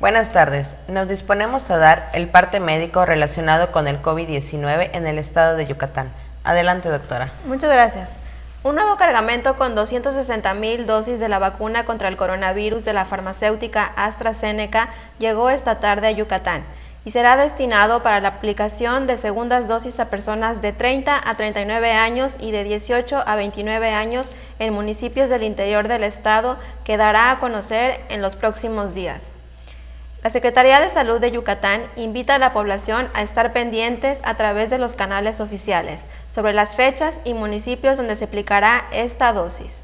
Buenas tardes. Nos disponemos a dar el parte médico relacionado con el COVID-19 en el estado de Yucatán. Adelante, doctora. Muchas gracias. Un nuevo cargamento con 260,000 dosis de la vacuna contra el coronavirus de la farmacéutica AstraZeneca llegó esta tarde a Yucatán y será destinado para la aplicación de segundas dosis a personas de 30 a 39 años y de 18 a 29 años en municipios del interior del estado, que dará a conocer en los próximos días. La Secretaría de Salud de Yucatán invita a la población a estar pendientes a través de los canales oficiales sobre las fechas y municipios donde se aplicará esta dosis.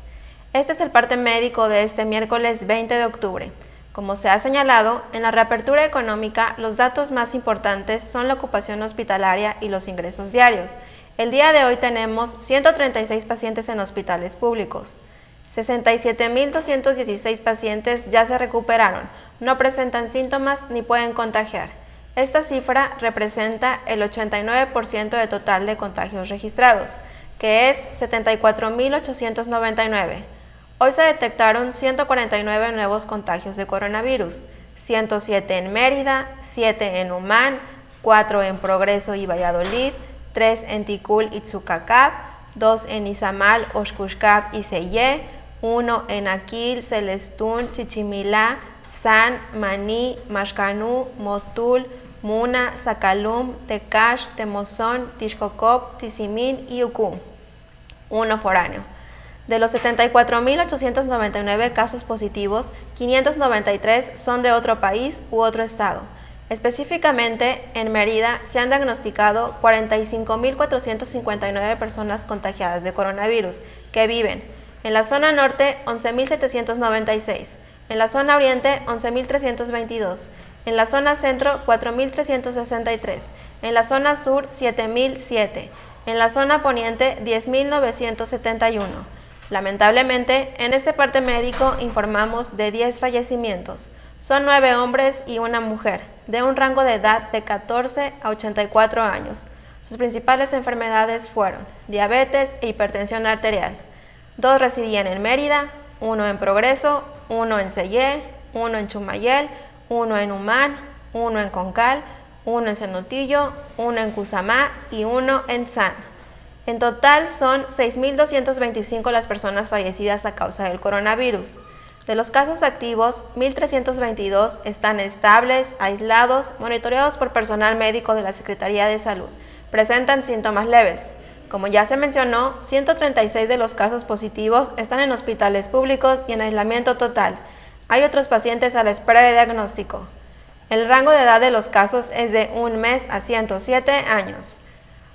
Este es el parte médico de este miércoles 20 de octubre. Como se ha señalado, en la reapertura económica los datos más importantes son la ocupación hospitalaria y los ingresos diarios. El día de hoy tenemos 136 pacientes en hospitales públicos. 67,216 pacientes ya se recuperaron, no presentan síntomas ni pueden contagiar. Esta cifra representa el 89% del total de contagios registrados, que es 74,899. Hoy se detectaron 149 nuevos contagios de coronavirus, 107 en Mérida, 7 en Humán, 4 en Progreso y Valladolid, 3 en Ticul y Tzucacab, 2 en Izamal, Oxcuxcab y Sellé, 1 en Aquil, Celestún, Chichimilá, San, Maní, Maxcanú, Motul, Muna, Zacalum, Tecash, Temozón, Tixcocop, Tizimín y Ucú. 1 foráneo. De los 74,899 casos positivos, 593 son de otro país u otro estado. Específicamente, en Mérida se han diagnosticado 45,459 personas contagiadas de coronavirus que viven en la zona norte 11,796, en la zona oriente 11,322, en la zona centro 4,363, en la zona sur 7,007, en la zona poniente 10,971. Lamentablemente, en este parte médico informamos de 10 fallecimientos. Son 9 hombres y una mujer, de un rango de edad de 14 a 84 años. Sus principales enfermedades fueron diabetes e hipertensión arterial. 2 residían en Mérida, 1 en Progreso, 1 en Sellé, 1 en Chumayel, 1 en Humán, 1 en Concal, 1 en Cenotillo, 1 en Cusamá y 1 en San. En total son 6,225 las personas fallecidas a causa del coronavirus. De los casos activos, 1,322 están estables, aislados, monitoreados por personal médico de la Secretaría de Salud. Presentan síntomas leves. Como ya se mencionó, 136 de los casos positivos están en hospitales públicos y en aislamiento total. Hay otros pacientes a la espera de diagnóstico. El rango de edad de los casos es de 1 mes a 107 años.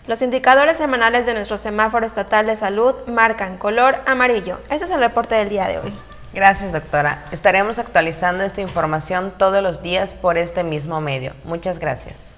Los indicadores semanales de nuestro semáforo estatal de salud marcan color amarillo. Este es el reporte del día de hoy. Gracias, doctora. Estaremos actualizando esta información todos los días por este mismo medio. Muchas gracias.